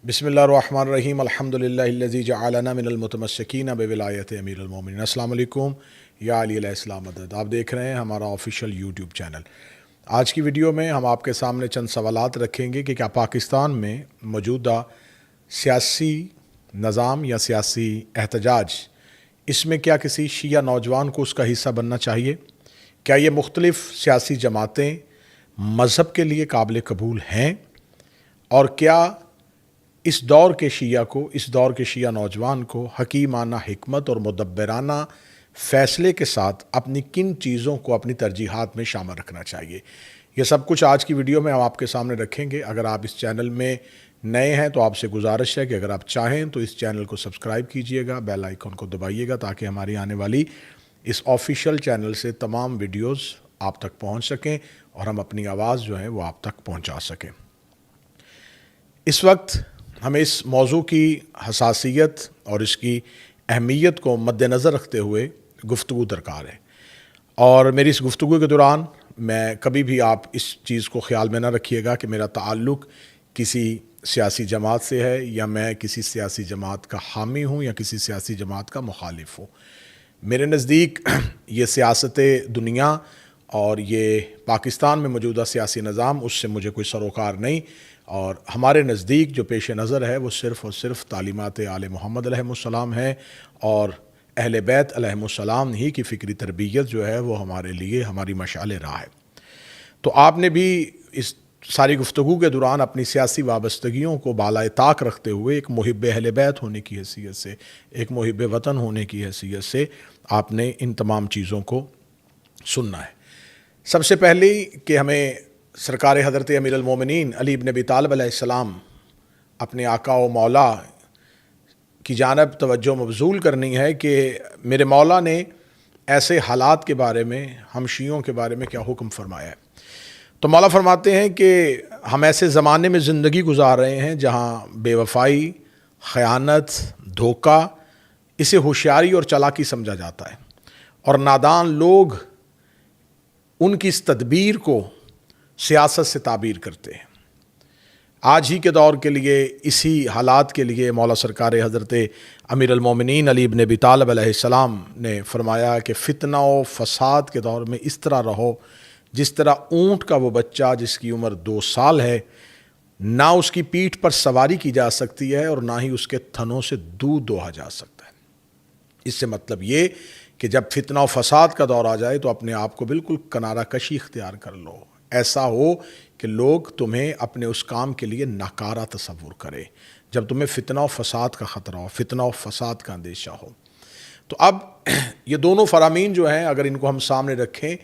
بسم اللہ الرحمن الرحیم الحمدللہ الذی جعلنا من المتمسکین بولایت امیر المومنین۔ السلام علیکم یا علی علیہ السلام مدد۔ آپ دیکھ رہے ہیں ہمارا آفیشیل یوٹیوب چینل۔ آج کی ویڈیو میں ہم آپ کے سامنے چند سوالات رکھیں گے کہ کیا پاکستان میں موجودہ سیاسی نظام یا سیاسی احتجاج، اس میں کیا کسی شیعہ نوجوان کو اس کا حصہ بننا چاہیے؟ کیا یہ مختلف سیاسی جماعتیں مذہب کے لیے قابل قبول ہیں؟ اور کیا اس دور کے شیعہ نوجوان کو حکیمانہ حکمت اور مدبرانہ فیصلے کے ساتھ اپنی کن چیزوں کو اپنی ترجیحات میں شامل رکھنا چاہیے؟ یہ سب کچھ آج کی ویڈیو میں ہم آپ کے سامنے رکھیں گے۔ اگر آپ اس چینل میں نئے ہیں تو آپ سے گزارش ہے کہ اگر آپ چاہیں تو اس چینل کو سبسکرائب کیجئے گا، بیل آئیکن کو دبائیے گا تاکہ ہماری آنے والی اس آفیشیل چینل سے تمام ویڈیوز آپ تک پہنچ سکیں اور ہم اپنی آواز جو ہے وہ آپ تک پہنچا سکیں۔ اس وقت ہمیں اس موضوع کی حساسیت اور اس کی اہمیت کو مد نظر رکھتے ہوئے گفتگو درکار ہے، اور میری اس گفتگو کے دوران میں کبھی بھی آپ اس چیز کو خیال میں نہ رکھیے گا کہ میرا تعلق کسی سیاسی جماعت سے ہے یا میں کسی سیاسی جماعت کا حامی ہوں یا کسی سیاسی جماعت کا مخالف ہوں۔ میرے نزدیک یہ سیاست دنیا اور یہ پاکستان میں موجودہ سیاسی نظام، اس سے مجھے کوئی سروکار نہیں، اور ہمارے نزدیک جو پیش نظر ہے وہ صرف اور صرف تعلیمات آل محمد علیہ السلام ہے، اور اہل بیت علیہ السلام ہی کی فکری تربیت جو ہے وہ ہمارے لیے ہماری مشعل راہ ہے۔ تو آپ نے بھی اس ساری گفتگو کے دوران اپنی سیاسی وابستگیوں کو بالائے طاق رکھتے ہوئے ایک محب اہل بیت ہونے کی حیثیت سے، ایک محب وطن ہونے کی حیثیت سے آپ نے ان تمام چیزوں کو سننا ہے۔ سب سے پہلے کہ ہمیں سرکار حضرت امیر المومنین علی بن ابی طالب علیہ السلام اپنے آقا و مولا کی جانب توجہ مبذول کرنی ہے کہ میرے مولا نے ایسے حالات کے بارے میں، ہم شیعوں کے بارے میں کیا حکم فرمایا ہے۔ تو مولا فرماتے ہیں کہ ہم ایسے زمانے میں زندگی گزار رہے ہیں جہاں بے وفائی، خیانت، دھوکہ، اسے ہوشیاری اور چالاکی سمجھا جاتا ہے، اور نادان لوگ ان کی اس تدبیر کو سیاست سے تعبیر کرتے ہیں۔ آج ہی کے دور کے لیے، اسی حالات کے لیے مولا سرکار حضرت امیر المومنین علی بن ابی طالب علیہ السلام نے فرمایا کہ فتنہ و فساد کے دور میں اس طرح رہو جس طرح اونٹ کا وہ بچہ جس کی عمر 2 سال ہے، نہ اس کی پیٹھ پر سواری کی جا سکتی ہے اور نہ ہی اس کے تھنوں سے دودھ دوہا جا سکتا ہے۔ اس سے مطلب یہ کہ جب فتنہ و فساد کا دور آ جائے تو اپنے آپ کو بالکل کنارہ کشی اختیار کر لو، ایسا ہو کہ لوگ تمہیں اپنے اس کام کے لیے ناکارہ تصور کرے، جب تمہیں فتنہ و فساد کا خطرہ ہو، فتنہ و فساد کا اندیشہ ہو۔ تو اب یہ دونوں فرامین جو ہیں اگر ان کو ہم سامنے رکھیں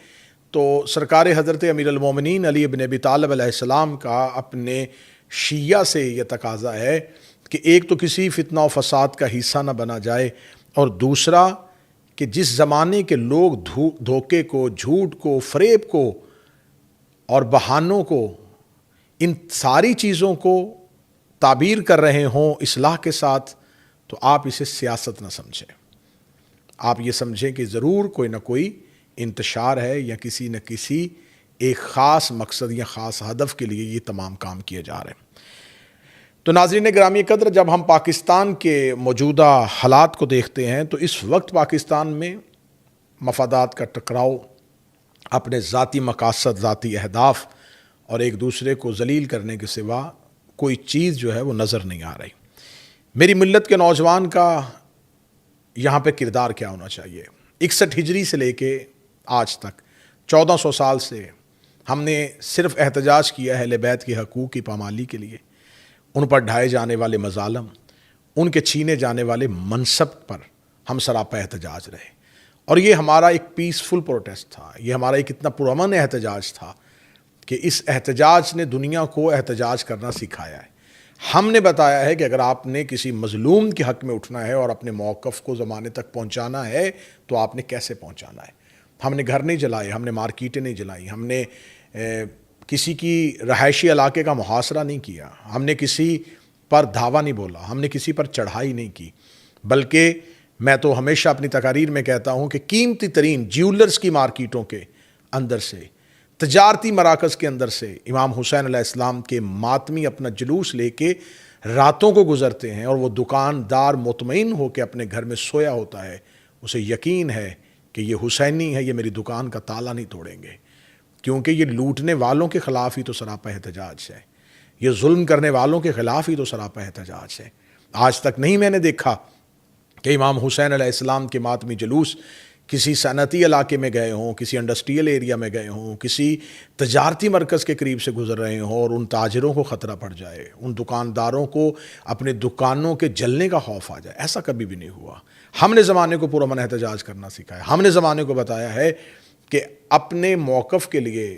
تو سرکار حضرت امیر المومنین علی بن ابی طالب علیہ السلام کا اپنے شیعہ سے یہ تقاضا ہے کہ ایک تو کسی فتنہ و فساد کا حصہ نہ بنا جائے، اور دوسرا کہ جس زمانے کے لوگ دھوکے کو، جھوٹ کو، فریب کو اور بہانوں کو، ان ساری چیزوں کو تعبیر کر رہے ہوں اصلاح کے ساتھ، تو آپ اسے سیاست نہ سمجھیں۔ آپ یہ سمجھیں کہ ضرور کوئی نہ کوئی انتشار ہے یا کسی نہ کسی ایک خاص مقصد یا خاص ہدف کے لیے یہ تمام کام کیے جا رہے ہیں۔ تو ناظرین گرامی قدر، جب ہم پاکستان کے موجودہ حالات کو دیکھتے ہیں تو اس وقت پاکستان میں مفادات کا ٹکراؤ، اپنے ذاتی مقاصد، ذاتی اہداف اور ایک دوسرے کو ذلیل کرنے کے سوا کوئی چیز جو ہے وہ نظر نہیں آ رہی۔ میری ملت کے نوجوان کا یہاں پہ کردار کیا ہونا چاہیے؟ 61 ہجری سے لے کے آج تک 1400 سال سے ہم نے صرف احتجاج کیا ہے اہل بیت کے حقوق کی پامالی کے لیے، ان پر ڈھائے جانے والے مظالم، ان کے چھینے جانے والے منصب پر ہم سراپا احتجاج رہے، اور یہ ہمارا ایک پیسفل پروٹیسٹ تھا، یہ ہمارا ایک اتنا پرامن احتجاج تھا کہ اس احتجاج نے دنیا کو احتجاج کرنا سکھایا ہے۔ ہم نے بتایا ہے کہ اگر آپ نے کسی مظلوم کے حق میں اٹھنا ہے اور اپنے موقف کو زمانے تک پہنچانا ہے تو آپ نے کیسے پہنچانا ہے۔ ہم نے گھر نہیں جلائے، ہم نے مارکیٹیں نہیں جلائیں، ہم نے کسی کی رہائشی علاقے کا محاصرہ نہیں کیا، ہم نے کسی پر دھاوا نہیں بولا، ہم نے کسی پر چڑھائی نہیں کی، بلکہ میں تو ہمیشہ اپنی تقاریر میں کہتا ہوں کہ قیمتی ترین جیولرز کی مارکیٹوں کے اندر سے، تجارتی مراکز کے اندر سے امام حسین علیہ السلام کے ماتمی اپنا جلوس لے کے راتوں کو گزرتے ہیں اور وہ دکاندار مطمئن ہو کے اپنے گھر میں سویا ہوتا ہے، اسے یقین ہے کہ یہ حسینی ہے، یہ میری دکان کا تالا نہیں توڑیں گے، کیونکہ یہ لوٹنے والوں کے خلاف ہی تو سراپا احتجاج ہے، یہ ظلم کرنے والوں کے خلاف ہی تو سراپا احتجاج ہے۔ آج تک نہیں میں نے دیکھا کہ امام حسین علیہ السلام کے ماتمی جلوس کسی صنعتی علاقے میں گئے ہوں، کسی انڈسٹریل ایریا میں گئے ہوں، کسی تجارتی مرکز کے قریب سے گزر رہے ہوں اور ان تاجروں کو خطرہ پڑ جائے، ان دکانداروں کو اپنے دکانوں کے جلنے کا خوف آ جائے۔ ایسا کبھی بھی نہیں ہوا۔ ہم نے زمانے کو پرامن احتجاج کرنا سکھایا، ہم نے زمانے کو بتایا ہے کہ اپنے موقف کے لیے،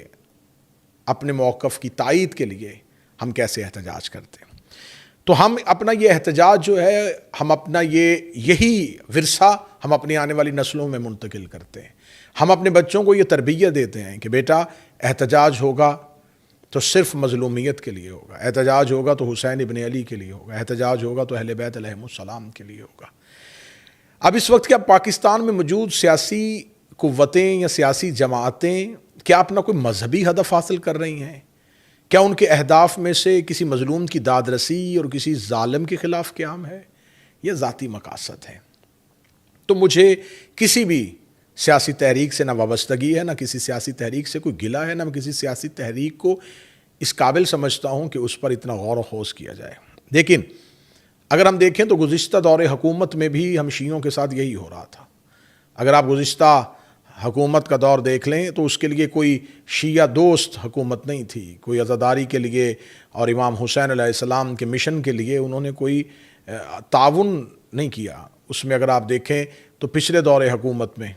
اپنے موقف کی تائید کے لیے ہم کیسے احتجاج کرتے ہیں۔ تو ہم اپنا یہ احتجاج جو ہے، ہم اپنا یہی ورثہ ہم اپنی آنے والی نسلوں میں منتقل کرتے ہیں۔ ہم اپنے بچوں کو یہ تربیت دیتے ہیں کہ بیٹا احتجاج ہوگا تو صرف مظلومیت کے لیے ہوگا، احتجاج ہوگا تو حسین ابن علی کے لیے ہوگا، احتجاج ہوگا تو اہل بیت علیہم السلام کے لیے ہوگا۔ اب اس وقت کیا پاکستان میں موجود سیاسی قوتیں یا سیاسی جماعتیں کیا اپنا کوئی مذہبی ہدف حاصل کر رہی ہیں؟ کیا ان کے اہداف میں سے کسی مظلوم کی داد رسی اور کسی ظالم کے خلاف قیام ہے؟ یہ ذاتی مقاصد ہے۔ تو مجھے کسی بھی سیاسی تحریک سے نہ وابستگی ہے، نہ کسی سیاسی تحریک سے کوئی گلہ ہے، نہ کسی سیاسی تحریک کو اس قابل سمجھتا ہوں کہ اس پر اتنا غور و خوض کیا جائے۔ لیکن اگر ہم دیکھیں تو گزشتہ دور حکومت میں بھی ہم شیعوں کے ساتھ یہی ہو رہا تھا۔ اگر آپ گزشتہ حکومت کا دور دیکھ لیں تو اس کے لیے کوئی شیعہ دوست حکومت نہیں تھی، کوئی عزاداری کے لیے اور امام حسین علیہ السلام کے مشن کے لیے انہوں نے کوئی تعاون نہیں کیا۔ اس میں اگر آپ دیکھیں تو پچھلے دور حکومت میں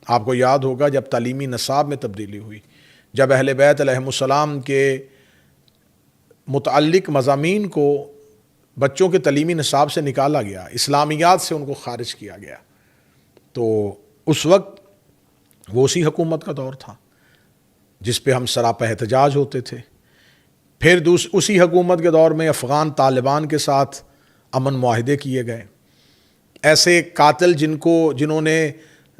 آپ کو یاد ہوگا جب تعلیمی نصاب میں تبدیلی ہوئی، جب اہل بیت علیہم السلام کے متعلق مضامین کو بچوں کے تعلیمی نصاب سے نکالا گیا، اسلامیات سے ان کو خارج کیا گیا، تو اس وقت وہ اسی حکومت کا دور تھا جس پہ ہم سراپا احتجاج ہوتے تھے۔ پھر اسی حکومت کے دور میں افغان طالبان کے ساتھ امن معاہدے کیے گئے، ایسے قاتل جنہوں نے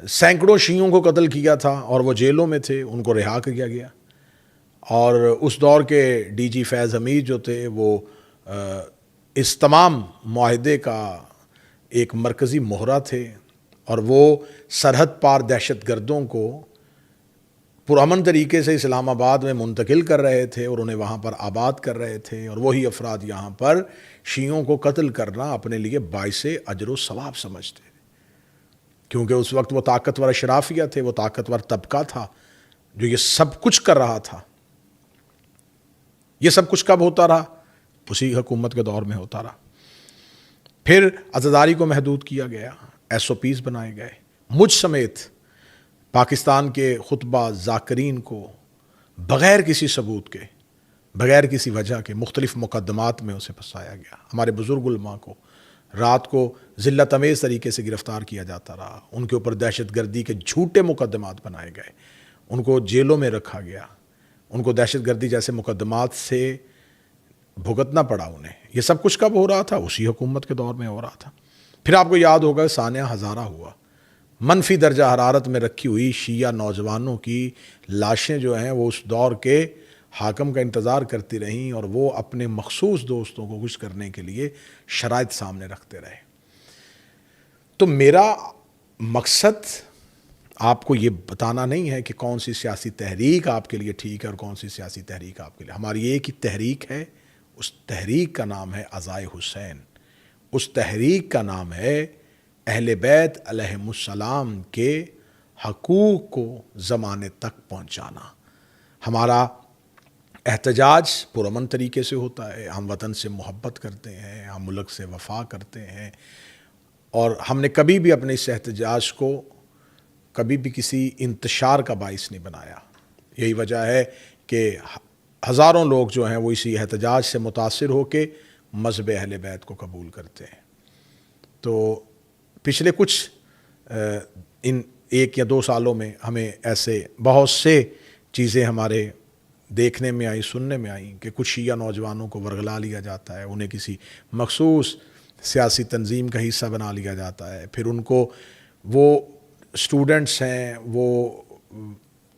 سینکڑوں شیعوں کو قتل کیا تھا اور وہ جیلوں میں تھے، ان کو رہا کیا گیا، اور اس دور کے ڈی جی فیض حمید جو تھے وہ اس تمام معاہدے کا ایک مرکزی مہرہ تھے، اور وہ سرحد پار دہشت گردوں کو پرامن طریقے سے اسلام آباد میں منتقل کر رہے تھے اور انہیں وہاں پر آباد کر رہے تھے، اور وہی افراد یہاں پر شیعوں کو قتل کرنا اپنے لیے باعث اجر و ثواب سمجھتے تھے، کیونکہ اس وقت وہ طاقتور اشرافیہ تھے، وہ طاقتور طبقہ تھا جو یہ سب کچھ کر رہا تھا۔ یہ سب کچھ کب ہوتا رہا؟ اسی حکومت کے دور میں ہوتا رہا۔ پھر عزاداری کو محدود کیا گیا، ایس او پیز بنائے گئے، مجھ سمیت پاکستان کے خطبہ ذاکرین کو بغیر کسی ثبوت کے، بغیر کسی وجہ کے مختلف مقدمات میں اسے پھنسایا گیا۔ ہمارے بزرگ علماء کو رات کو ذلت امیز طریقے سے گرفتار کیا جاتا رہا، ان کے اوپر دہشت گردی کے جھوٹے مقدمات بنائے گئے، ان کو جیلوں میں رکھا گیا، ان کو دہشت گردی جیسے مقدمات سے بھگتنا پڑا انہیں۔ یہ سب کچھ کب ہو رہا تھا؟ اسی حکومت کے دور میں ہو رہا تھا۔ پھر آپ کو یاد ہوگا سانحہ ہزارہ ہوا، منفی درجہ حرارت میں رکھی ہوئی شیعہ نوجوانوں کی لاشیں جو ہیں وہ اس دور کے حاکم کا انتظار کرتی رہیں، اور وہ اپنے مخصوص دوستوں کو خوش کرنے کے لیے شرائط سامنے رکھتے رہے۔ تو میرا مقصد آپ کو یہ بتانا نہیں ہے کہ کون سی سیاسی تحریک آپ کے لیے ٹھیک ہے اور کون سی سیاسی تحریک آپ کے لیے، ہماری ایک ہی تحریک ہے، اس تحریک کا نام ہے عزائے حسین، اس تحریک کا نام ہے اہل بیت علیہم السلام کے حقوق کو زمانے تک پہنچانا۔ ہمارا احتجاج پرامن طریقے سے ہوتا ہے، ہم وطن سے محبت کرتے ہیں، ہم ملک سے وفا کرتے ہیں، اور ہم نے کبھی بھی اپنے اس احتجاج کو کبھی بھی کسی انتشار کا باعث نہیں بنایا۔ یہی وجہ ہے کہ ہزاروں لوگ جو ہیں وہ اسی احتجاج سے متاثر ہو کے مذہب اہل بیت کو قبول کرتے ہیں۔ تو پچھلے کچھ ان 1 یا 2 سالوں میں ہمیں ایسے بہت سے چیزیں ہمارے دیکھنے میں آئی، سننے میں آئیں کہ کچھ شیعہ نوجوانوں کو ورغلا لیا جاتا ہے، انہیں کسی مخصوص سیاسی تنظیم کا حصہ بنا لیا جاتا ہے، پھر ان کو وہ اسٹوڈنٹس ہیں، وہ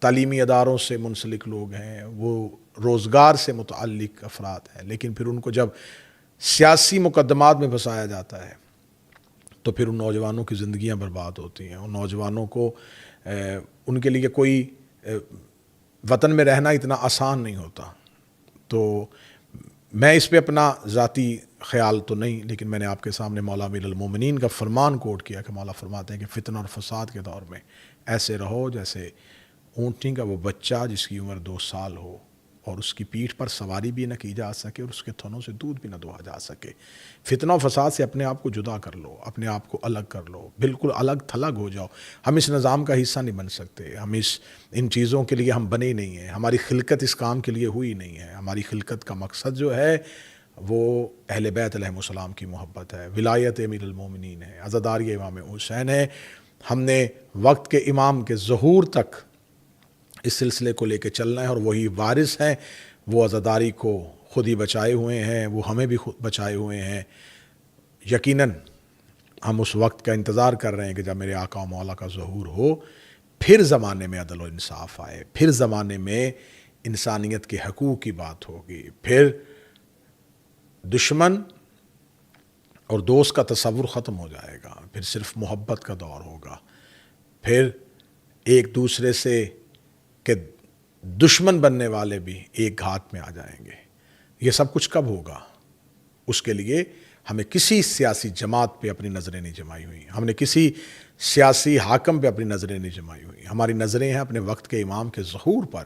تعلیمی اداروں سے منسلک لوگ ہیں، وہ روزگار سے متعلق افراد ہیں، لیکن پھر ان کو جب سیاسی مقدمات میں پھنسایا جاتا ہے تو پھر ان نوجوانوں کی زندگیاں برباد ہوتی ہیں. ان نوجوانوں کو ان کے لیے کوئی وطن میں رہنا اتنا آسان نہیں ہوتا. تو میں اس پہ اپنا ذاتی خیال تو نہیں، لیکن میں نے آپ کے سامنے مولا امیر المومنین کا فرمان کوٹ کیا کہ مولا فرماتے ہیں کہ فتنہ اور فساد کے دور میں ایسے رہو جیسے اونٹنی کا وہ بچہ جس کی عمر 2 سال ہو اور اس کی پیٹھ پر سواری بھی نہ کی جا سکے اور اس کے تھنوں سے دودھ بھی نہ دہا جا سکے. فتنہ و فساد سے اپنے آپ کو جدا کر لو، اپنے آپ کو الگ کر لو، بالکل الگ تھلگ ہو جاؤ. ہم اس نظام کا حصہ نہیں بن سکتے، ہم ان چیزوں کے لیے ہم بنے نہیں ہیں، ہماری خلقت اس کام کے لیے ہوئی نہیں ہے. ہماری خلقت کا مقصد جو ہے وہ اہل بیت علیہ السلام کی محبت ہے، ولایت امیر المومنین ہے، عزاداری امام حسین ہے. ہم نے وقت کے امام کے ظہور تک اس سلسلے کو لے کے چلنا ہے، اور وہی وارث ہیں. وہ عزاداری کو خود ہی بچائے ہوئے ہیں، وہ ہمیں بھی خود بچائے ہوئے ہیں. یقیناً ہم اس وقت کا انتظار کر رہے ہیں کہ جب میرے آقا و مولا کا ظہور ہو، پھر زمانے میں عدل و انصاف آئے، پھر زمانے میں انسانیت کے حقوق کی بات ہوگی، پھر دشمن اور دوست کا تصور ختم ہو جائے گا، پھر صرف محبت کا دور ہوگا. پھر ایک دوسرے سے کہ دشمن بننے والے بھی ایک گھات میں آ جائیں گے. یہ سب کچھ کب ہوگا؟ اس کے لیے ہمیں کسی سیاسی جماعت پہ اپنی نظریں نہیں جمائی ہوئی، ہم نے کسی سیاسی حاکم پہ اپنی نظریں نہیں جمائی ہوئی. ہماری نظریں ہیں اپنے وقت کے امام کے ظہور پر،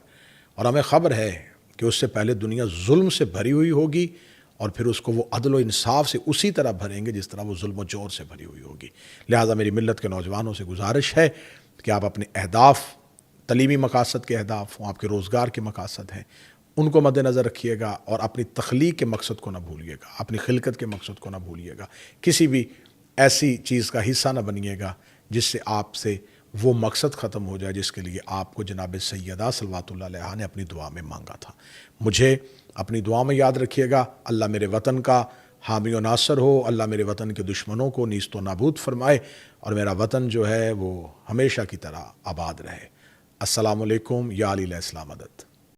اور ہمیں خبر ہے کہ اس سے پہلے دنیا ظلم سے بھری ہوئی ہوگی، اور پھر اس کو وہ عدل و انصاف سے اسی طرح بھریں گے جس طرح وہ ظلم و جور سے بھری ہوئی ہوگی. لہٰذا میری ملت کے نوجوانوں سے گزارش ہے کہ آپ اپنے اہداف، تعلیمی مقاصد کے اہداف ہوں، آپ کے روزگار کے مقاصد ہیں، ان کو مد نظر رکھیے گا، اور اپنی تخلیق کے مقصد کو نہ بھولیے گا، اپنی خلقت کے مقصد کو نہ بھولیے گا. کسی بھی ایسی چیز کا حصہ نہ بنیے گا جس سے آپ سے وہ مقصد ختم ہو جائے جس کے لیے آپ کو جناب سیدہ صلوات اللہ علیہا نے اپنی دعا میں مانگا تھا. مجھے اپنی دعا میں یاد رکھیے گا. اللہ میرے وطن کا حامی و ناصر ہو، اللہ میرے وطن کے دشمنوں کو نیست و نابود فرمائے، اور میرا وطن جو ہے وہ ہمیشہ کی طرح آباد رہے. السلام علیکم. یا علی الاسلام مدد.